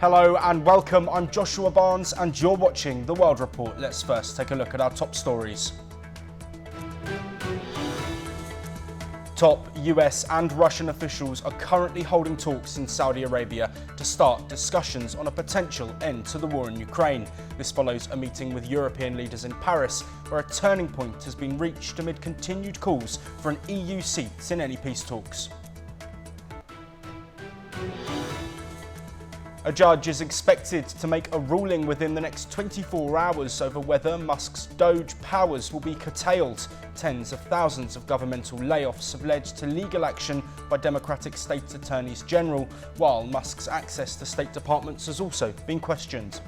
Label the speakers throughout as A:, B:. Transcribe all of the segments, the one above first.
A: Hello and welcome, I'm Joshua Barnes and you're watching The World Report. Let's first take a look at our top stories. Top US and Russian officials are currently holding talks in Saudi Arabia to start discussions on a potential end to the war in Ukraine. This follows a meeting with European leaders in Paris, where a turning point has been reached amid continued calls for an EU seat in any peace talks. A judge is expected to make a ruling within the next 24 hours over whether Musk's Doge powers will be curtailed. Tens of thousands of governmental layoffs have led to legal action by Democratic state attorneys general, while Musk's access to state departments has also been questioned.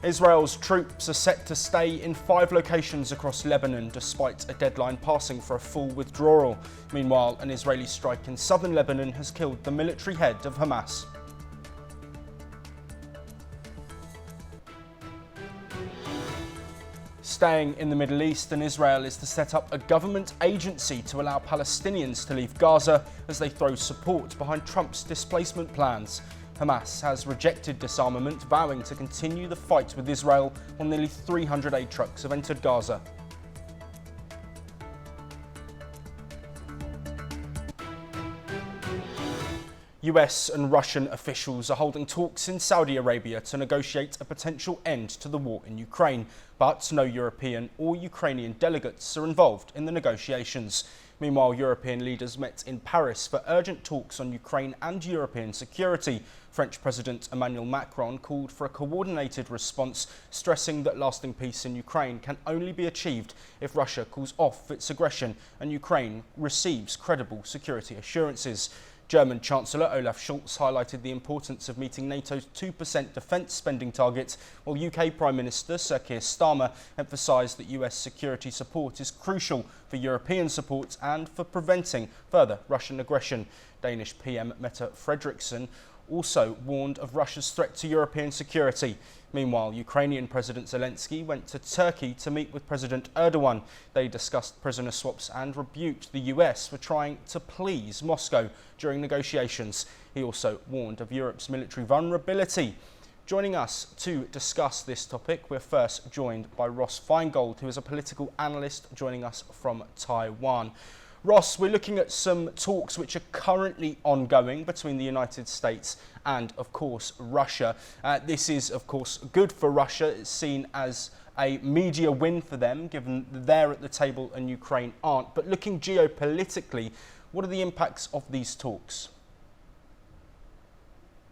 A: Israel's troops are set to stay in 5 locations across Lebanon despite a deadline passing for a full withdrawal. Meanwhile, an Israeli strike in southern Lebanon has killed the military head of Hamas. Staying in the Middle East, and Israel is to set up a government agency to allow Palestinians to leave Gaza as they throw support behind Trump's displacement plans. Hamas has rejected disarmament, vowing to continue the fight with Israel while nearly 300 aid trucks have entered Gaza. US and Russian officials are holding talks in Saudi Arabia to negotiate a potential end to the war in Ukraine, but no European or Ukrainian delegates are involved in the negotiations. Meanwhile, European leaders met in Paris for urgent talks on Ukraine and European security. French President Emmanuel Macron called for a coordinated response, stressing that lasting peace in Ukraine can only be achieved if Russia calls off its aggression and Ukraine receives credible security assurances. German Chancellor Scholz highlighted the importance of meeting NATO's 2% defence spending target, while UK Prime Minister Sir Keir Starmer emphasised that US security support is crucial for European support and for preventing further Russian aggression. Danish PM Mette Frederiksen also warned of Russia's threat to European security. Meanwhile, Ukrainian President Zelensky went to Turkey to meet with President Erdogan. They discussed prisoner swaps and rebuked the US for trying to please Moscow during negotiations. He also warned of Europe's military vulnerability. Joining us to discuss this topic, we're first joined by Ross Feingold, who is a political analyst joining us from Taiwan. Ross, we're looking at some talks which are currently ongoing between the United States and, of course, Russia. This is, of course, good for Russia. It's seen as a media win for them, given they're at the table and Ukraine aren't. But looking geopolitically, what are the impacts of these talks?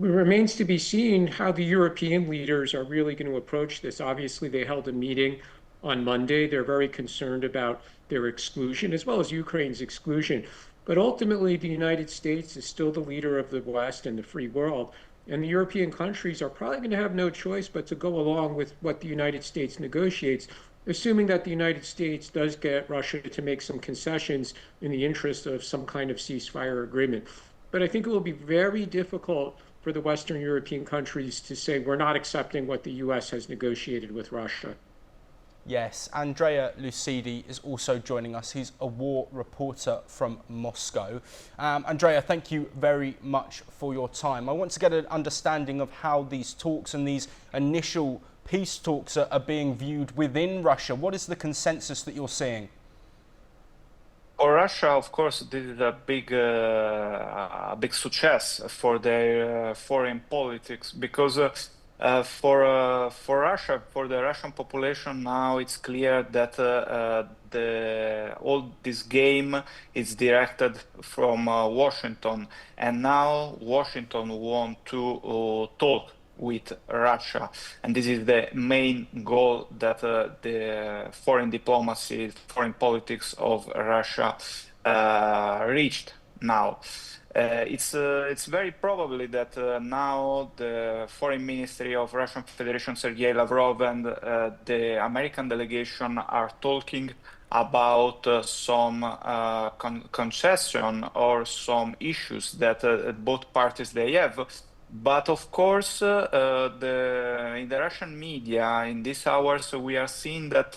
B: It remains to be seen how the European leaders are really going to approach this. Obviously, they held a meeting on Monday. They're very concerned about their exclusion, as well as Ukraine's exclusion. But ultimately, the United States is still the leader of the West and the free world. And the European countries are probably going to have no choice but to go along with what the United States negotiates, assuming that the United States does get Russia to make some concessions in the interest of some kind of ceasefire agreement. But I think it will be very difficult for the Western European countries to say we're not accepting what the US has negotiated with Russia.
A: Yes, Andrea Lucidi is also joining us. He's a war reporter from Moscow. Andrea, thank you very much for your time. I want to get an understanding of how these talks and these initial peace talks are being viewed within Russia. What is the consensus that you're seeing?
C: For Russia, of course, this is a big success for their foreign politics, because for Russia, for the Russian population now, it's clear that all this game is directed from Washington, and now Washington want to talk with Russia, and this is the main goal that the foreign diplomacy, foreign politics of Russia reached now. It's very probably that now the foreign ministry of Russian Federation, Sergei Lavrov, and the American delegation are talking about some concession or some issues that both parties they have. But of course, in the Russian media in these hours, we are seeing that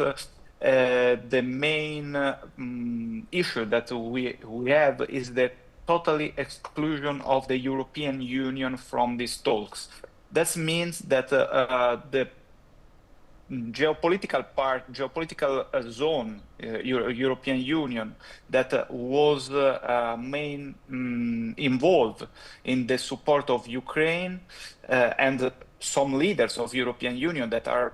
C: the main issue that we have is the totally exclusion of the European Union from these talks. That means that the geopolitical zone, European Union, that was involved in the support of Ukraine, and some leaders of European Union that are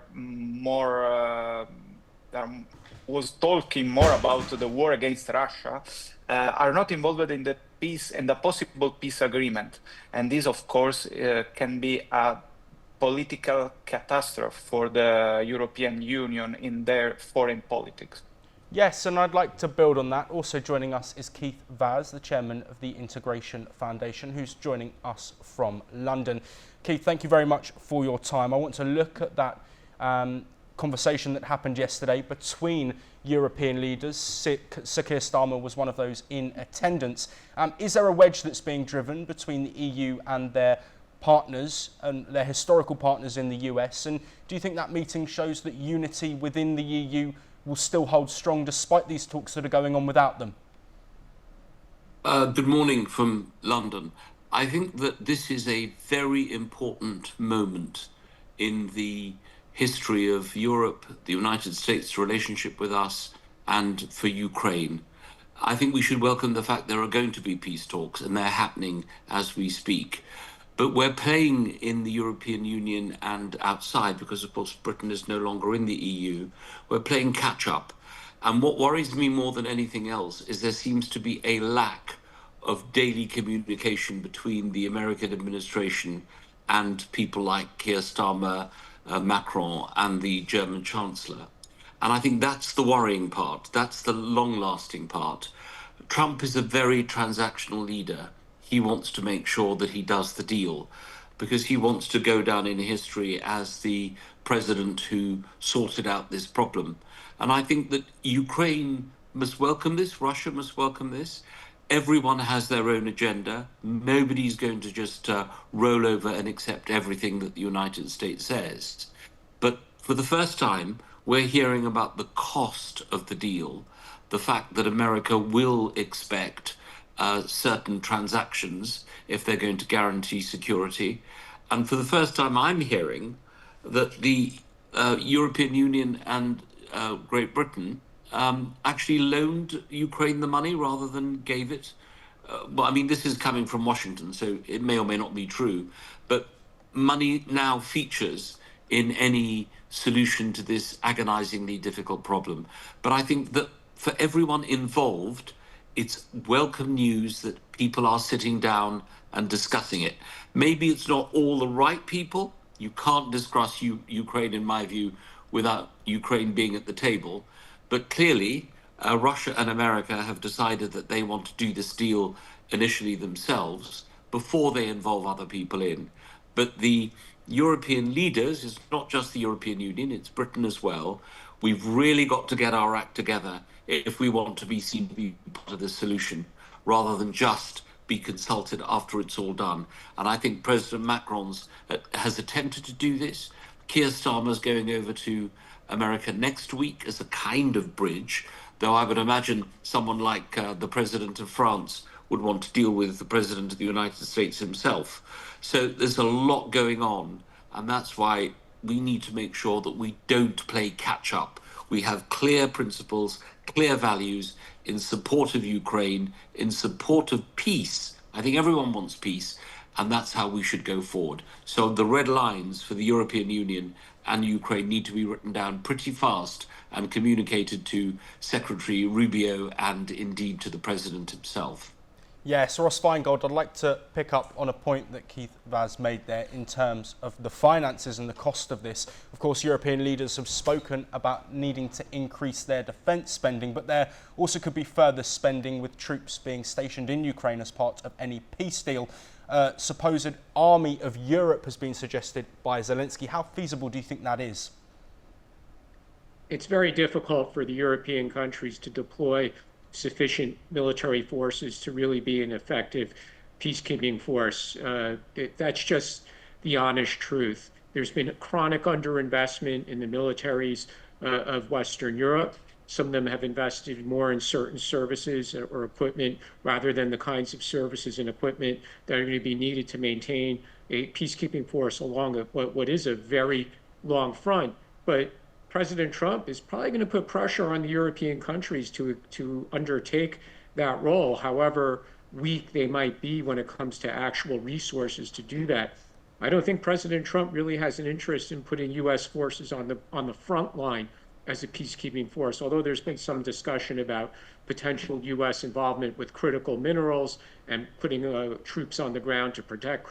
C: was talking more about the war against Russia, are not involved in the peace and the possible peace agreement. And this, of course, can be a political catastrophe for the European Union in their foreign politics.
A: Yes, and I'd like to build on that. Also joining us is Keith Vaz, the chairman of the Integration Foundation, who's joining us from London. Keith, thank you very much for your time. I want to look at that conversation that happened yesterday between European leaders. Sir Keir Starmer was one of those in attendance. Is there a wedge that's being driven between the EU and their partners and their historical partners in the US? And do you think that meeting shows that unity within the EU will still hold strong despite these talks that are going on without them?
D: Good morning from London. I think that this is a very important moment in the history of Europe, the United States' relationship with us, and for Ukraine. I think we should welcome the fact there are going to be peace talks, and they're happening as we speak. But we're playing in the European Union and outside, because of course Britain is no longer in the EU, we're playing catch up. And what worries me more than anything else is there seems to be a lack of daily communication between the American administration and people like Keir Starmer, Macron, and the German Chancellor. And I think that's the worrying part. That's the long-lasting part. Trump is a very transactional leader. He wants to make sure that he does the deal because he wants to go down in history as the president who sorted out this problem. And I think that Ukraine must welcome this, Russia must welcome this. Everyone has their own agenda. Nobody's going to just roll over and accept everything that the United States says. But for the first time, we're hearing about the cost of the deal, the fact that America will expect certain transactions if they're going to guarantee security. And for the first time, I'm hearing that the European Union and Great Britain actually loaned Ukraine the money rather than gave it. Well, I mean, this is coming from Washington, so it may or may not be true, but money now features in any solution to this agonizingly difficult problem. But I think that for everyone involved, it's welcome news that people are sitting down and discussing it. Maybe it's not all the right people. You can't discuss Ukraine, in my view, without Ukraine being at the table. But clearly, Russia and America have decided that they want to do this deal initially themselves before they involve other people in. But the European leaders, it's not just the European Union, it's Britain as well. We've really got to get our act together if we want to be seen to be part of the solution, rather than just be consulted after it's all done. And I think President Macron has attempted to do this. Keir Starmer's going over to America next week as a kind of bridge, though I would imagine someone like the President of France would want to deal with the President of the United States himself. So there's a lot going on, and that's why we need to make sure that we don't play catch up. We have clear principles, clear values in support of Ukraine, in support of peace. I think everyone wants peace, and that's how we should go forward. So the red lines for the European Union and Ukraine need to be written down pretty fast and communicated to Secretary Rubio and indeed to the President himself.
A: Yes, Ross Feingold, I'd like to pick up on a point that Keith Vaz made there in terms of the finances and the cost of this. Of course, European leaders have spoken about needing to increase their defence spending, but there also could be further spending with troops being stationed in Ukraine as part of any peace deal. Supposed army of Europe has been suggested by Zelensky. How feasible do you think that is?
B: It's very difficult for the European countries to deploy sufficient military forces to really be an effective peacekeeping force. That's just the honest truth. There's been a chronic underinvestment in the militaries of Western Europe, Some of them have invested more in certain services or equipment rather than the kinds of services and equipment that are going to be needed to maintain a peacekeeping force along what is a very long front. But President Trump is probably going to put pressure on the European countries to undertake that role, however weak they might be when it comes to actual resources to do that. I don't think President Trump really has an interest in putting U.S. forces on the front line as a peacekeeping force, although there's been some discussion about potential U.S. involvement with critical minerals and putting troops on the ground to protect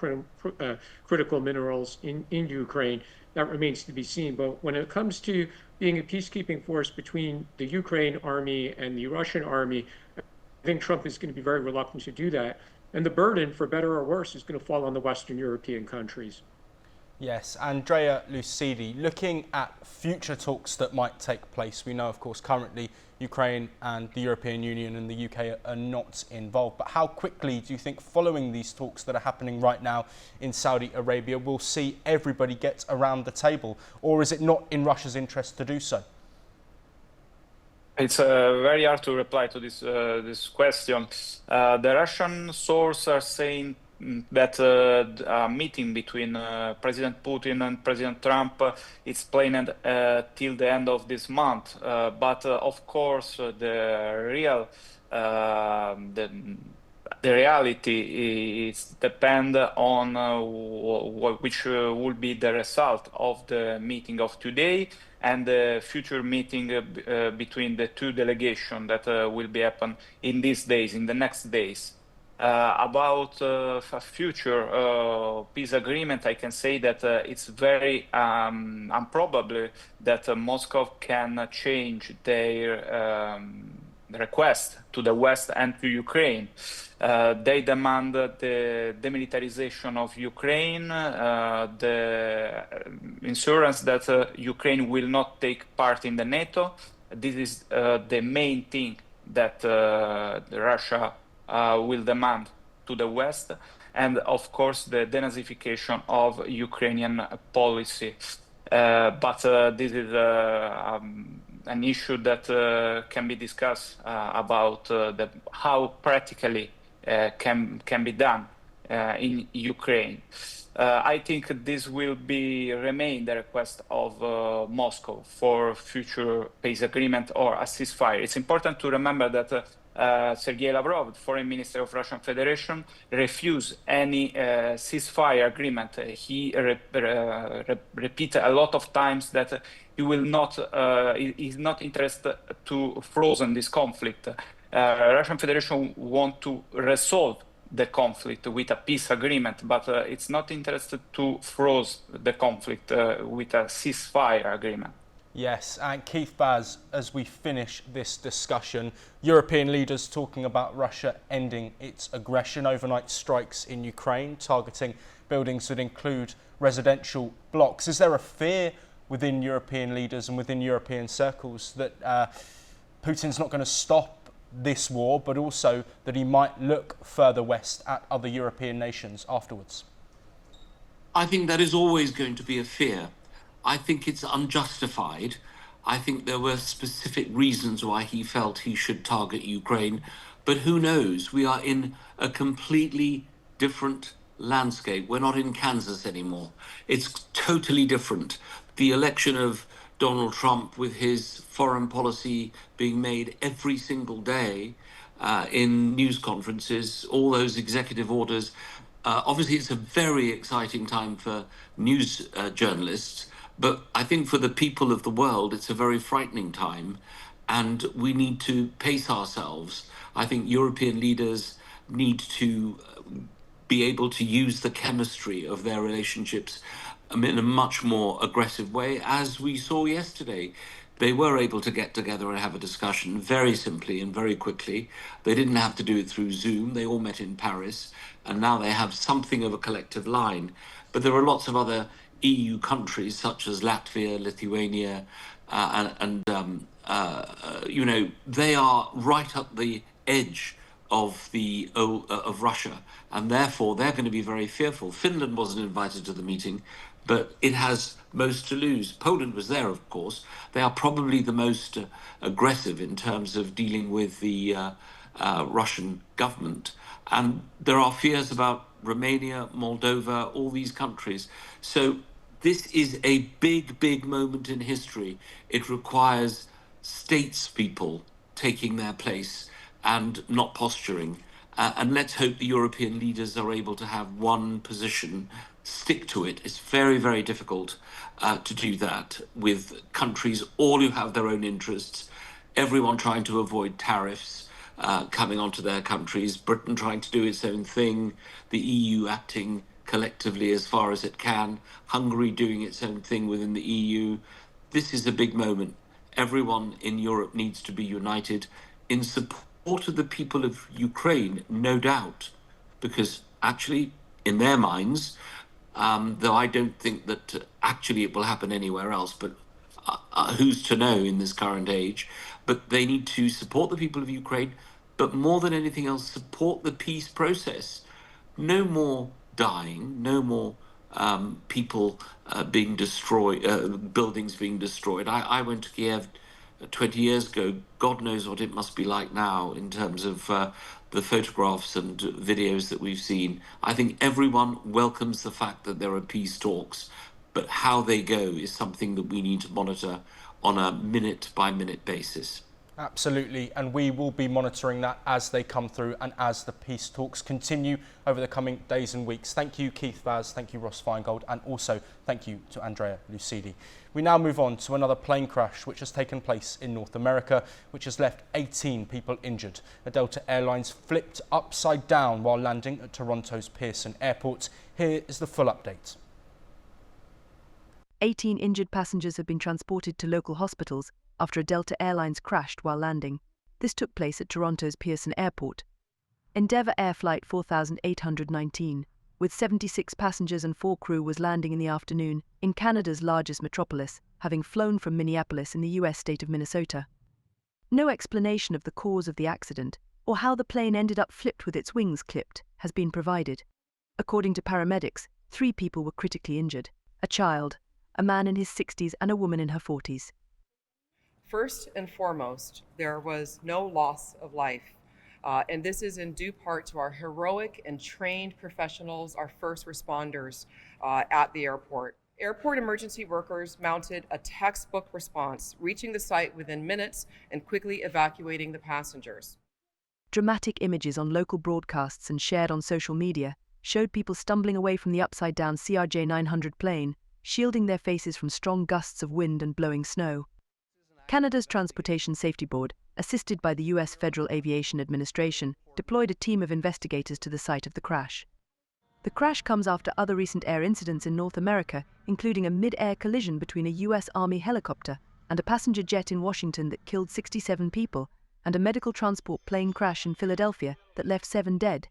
B: critical minerals in Ukraine. That remains to be seen. But when it comes to being a peacekeeping force between the Ukraine army and the Russian army, I think Trump is going to be very reluctant to do that. And the burden, for better or worse, is going to fall on the Western European countries.
A: Yes, Andrea Lucidi, looking at future talks that might take place, we know, of course, currently Ukraine and the European Union and the UK are not involved. But how quickly do you think, following these talks that are happening right now in Saudi Arabia, we'll see everybody get around the table? Or is it not in Russia's interest to do so?
C: It's very hard to reply to this question. The Russian sources are saying that a meeting between President Putin and President Trump is planned till the end of this month. But of course, the reality is depend on which will be the result of the meeting of today and the future meeting between the two delegations that will be happen in these days, in the next days. About a future peace agreement, I can say that it's very improbable that Moscow can change their request to the West and to Ukraine. They demand the demilitarization of Ukraine, the assurance that Ukraine will not take part in the NATO. This is the main thing that Russia will demand to the West, and of course the denazification of Ukrainian policy. But this is an issue that can be discussed about how practically can be done in Ukraine. I think this will remain the request of Moscow for future peace agreement or a ceasefire. It's important to remember that Sergei Lavrov, Foreign Minister of Russian Federation, refused any ceasefire agreement. He repeated a lot of times that he will not, is not interested to frozen this conflict. Russian Federation want to resolve the conflict with a peace agreement, but it's not interested to freeze the conflict with a ceasefire agreement.
A: Yes, and Keith Baz, as we finish this discussion, European leaders talking about Russia ending its aggression, overnight strikes in Ukraine, targeting buildings that include residential blocks. Is there a fear within European leaders and within European circles that Putin's not going to stop this war, but also that he might look further west at other European nations afterwards?
D: I think that is always going to be a fear. I think it's unjustified. I think there were specific reasons why he felt he should target Ukraine, but who knows? We are in a completely different landscape. We're not in Kansas anymore. It's totally different. The election of Donald Trump, with his foreign policy being made every single day in news conferences, all those executive orders, obviously it's a very exciting time for news journalists. But I think for the people of the world, it's a very frightening time, and we need to pace ourselves. I think European leaders need to be able to use the chemistry of their relationships in a much more aggressive way, as we saw yesterday. They were able to get together and have a discussion very simply and very quickly. They didn't have to do it through Zoom. They all met in Paris, and now they have something of a collective line. But there are lots of other EU countries such as Latvia, Lithuania, you know, they are right at the edge of Russia, and therefore they're going to be very fearful. Finland wasn't invited to the meeting, but it has most to lose. Poland was there, of course. They are probably the most aggressive in terms of dealing with the Russian government, and there are fears about Romania, Moldova, all these countries. So this is a big moment in history. It requires statespeople taking their place and not posturing. And let's hope the European leaders are able to have one position, stick to it. It's very difficult to do that with countries all who have their own interests, everyone trying to avoid tariffs coming onto their countries, Britain trying to do its own thing, the EU acting collectively as far as it can, Hungary doing its own thing within the EU. This is a big moment. Everyone in Europe needs to be united in support of the people of Ukraine, no doubt, because actually, in their minds, though I don't think that actually it will happen anywhere else, but who's to know in this current age, but they need to support the people of Ukraine, but more than anything else, support the peace process. No more dying, no more people being destroyed, buildings being destroyed. I went to Kiev 20 years ago. God knows what it must be like now in terms of the photographs and videos that we've seen. I think everyone welcomes the fact that there are peace talks, but how they go is something that we need to monitor on a minute-by-minute basis.
A: Absolutely, and we will be monitoring that as they come through and as the peace talks continue over the coming days and weeks. Thank you, Keith Vaz, thank you, Ross Feingold, and also thank you to Andrea Lucidi. We now move on to another plane crash which has taken place in North America, which has left 18 people injured. A Delta Airlines flipped upside down while landing at Toronto's Pearson Airport. Here is the full update.
E: 18 injured passengers have been transported to local hospitals after a Delta Airlines crashed while landing. This took place at Toronto's Pearson Airport. Endeavour Air Flight 4819, with 76 passengers and 4 crew, was landing in the afternoon in Canada's largest metropolis, having flown from Minneapolis in the US state of Minnesota. No explanation of the cause of the accident or how the plane ended up flipped with its wings clipped has been provided. According to paramedics, 3 people were critically injured: a child, a man in his 60s and a woman in her 40s.
F: First and foremost, there was no loss of life, and this is in due part to our heroic and trained professionals, our first responders at the airport. Airport emergency workers mounted a textbook response, reaching the site within minutes and quickly evacuating the passengers.
E: Dramatic images on local broadcasts and shared on social media showed people stumbling away from the upside-down CRJ-900 plane, shielding their faces from strong gusts of wind and blowing snow. Canada's Transportation Safety Board, assisted by the US Federal Aviation Administration, deployed a team of investigators to the site of the crash. The crash comes after other recent air incidents in North America, including a mid-air collision between a US Army helicopter and a passenger jet in Washington that killed 67 people, and a medical transport plane crash in Philadelphia that left 7 dead.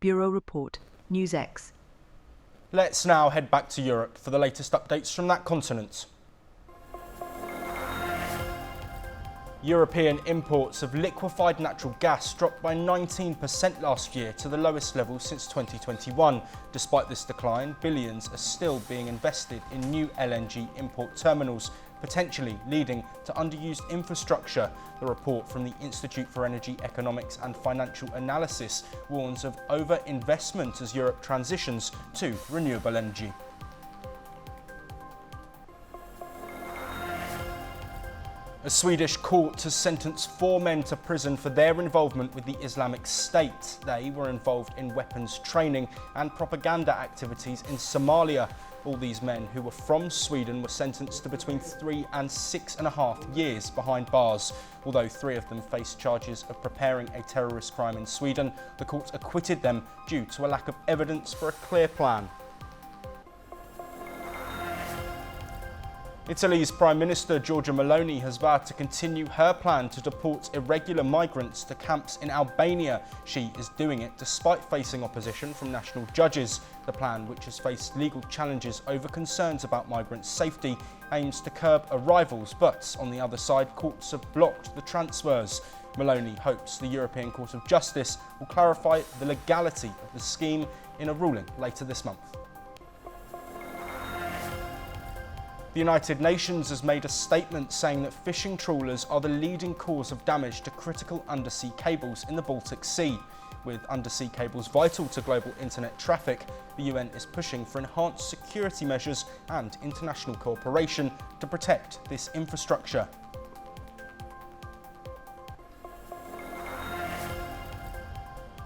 E: Bureau Report, NewsX.
A: Let's now head back to Europe for the latest updates from that continent. European imports of liquefied natural gas dropped by 19% last year to the lowest level since 2021. Despite this decline, billions are still being invested in new LNG import terminals, potentially leading to underused infrastructure. The report from the Institute for Energy Economics and Financial Analysis warns of over-investment as Europe transitions to renewable energy. A Swedish court has sentenced 4 men to prison for their involvement with the Islamic State. They were involved in weapons training and propaganda activities in Somalia. All these men, who were from Sweden, were sentenced to between 3 and 6.5 years behind bars. Although 3 of them faced charges of preparing a terrorist crime in Sweden, the court acquitted them due to a lack of evidence for a clear plan. Italy's Prime Minister Giorgia Meloni has vowed to continue her plan to deport irregular migrants to camps in Albania. She is doing it despite facing opposition from national judges. The plan, which has faced legal challenges over concerns about migrants' safety, aims to curb arrivals, but on the other side, courts have blocked the transfers. Meloni hopes the European Court of Justice will clarify the legality of the scheme in a ruling later this month. The United Nations has made a statement saying that fishing trawlers are the leading cause of damage to critical undersea cables in the Baltic Sea. With undersea cables vital to global internet traffic, the UN is pushing for enhanced security measures and international cooperation to protect this infrastructure.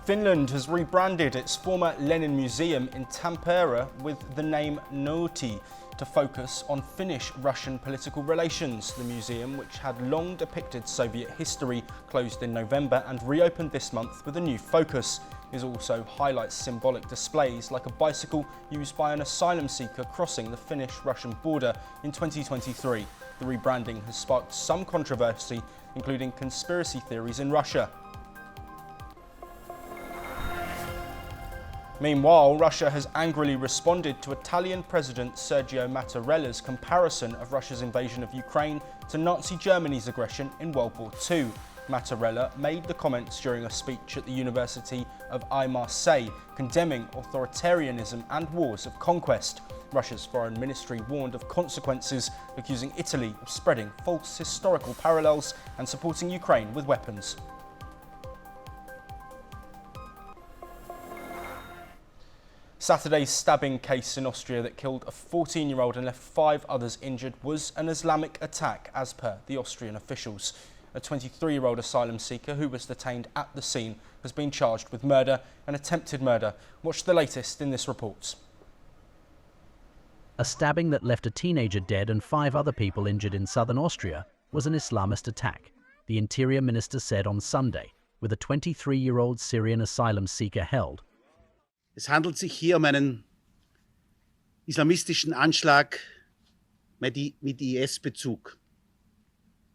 A: Finland has rebranded its former Lenin Museum in Tampere with the name Nouti to focus on Finnish-Russian political relations. The museum, which had long depicted Soviet history, closed in November and reopened this month with a new focus. It also highlights symbolic displays like a bicycle used by an asylum seeker crossing the Finnish-Russian border in 2023. The rebranding has sparked some controversy, including conspiracy theories in Russia. Meanwhile, Russia has angrily responded to Italian President Sergio Mattarella's comparison of Russia's invasion of Ukraine to Nazi Germany's aggression in World War II. Mattarella made the comments during a speech at the University of Marseille, condemning authoritarianism and wars of conquest. Russia's foreign ministry warned of consequences, accusing Italy of spreading false historical parallels and supporting Ukraine with weapons. Saturday's stabbing case in Austria that killed a 14-year-old and left 5 others injured was an Islamic attack, as per the Austrian officials. A 23-year-old asylum seeker who was detained at the scene has been charged with murder and attempted murder. Watch the latest in this report.
G: A stabbing that left a teenager dead and 5 other people injured in southern Austria was an Islamist attack, the Interior Minister said on Sunday, with a 23-year-old Syrian asylum seeker held.
H: Es handelt sich hier um einen islamistischen Anschlag mit IS-Bezug.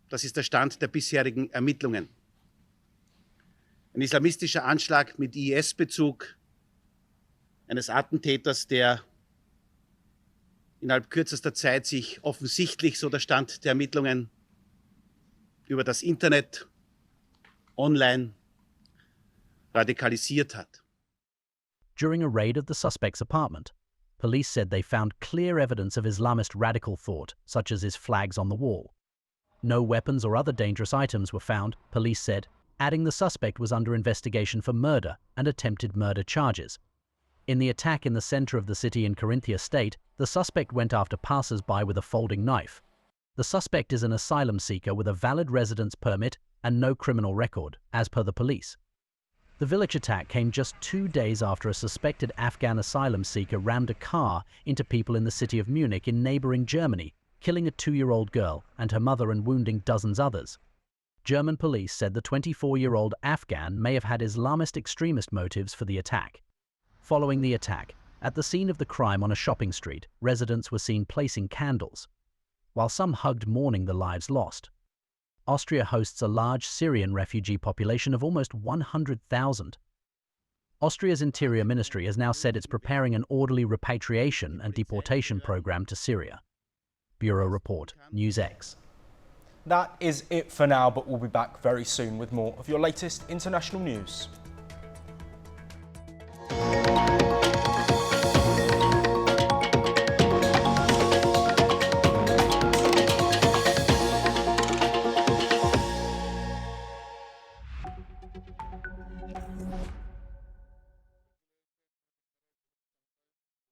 H: Das ist der Stand der bisherigen Ermittlungen. Ein islamistischer Anschlag mit IS-Bezug eines Attentäters, der innerhalb kürzester Zeit sich offensichtlich, so der Stand der Ermittlungen, über das Internet online radikalisiert hat.
G: During a raid of the suspect's apartment, police said they found clear evidence of Islamist radical thought, such as his flags on the wall. No weapons or other dangerous items were found, police said, adding the suspect was under investigation for murder and attempted murder charges. In the attack in the center of the city in Carinthia state, the suspect went after passers-by with a folding knife. The suspect is an asylum seeker with a valid residence permit and no criminal record, as per the police. The village attack came just 2 days after a suspected Afghan asylum seeker rammed a car into people in the city of Munich in neighboring Germany, killing a 2-year-old girl and her mother and wounding dozens others. German police said the 24-year-old Afghan may have had Islamist extremist motives for the attack. Following the attack, at the scene of the crime on a shopping street, residents were seen placing candles, while some hugged mourning the lives lost. Austria hosts a large Syrian refugee population of almost 100,000. Austria's Interior Ministry has now said it's preparing an orderly repatriation and deportation program to Syria. Bureau Report, NewsX.
A: That is it for now, but we'll be back very soon with more of your latest international news.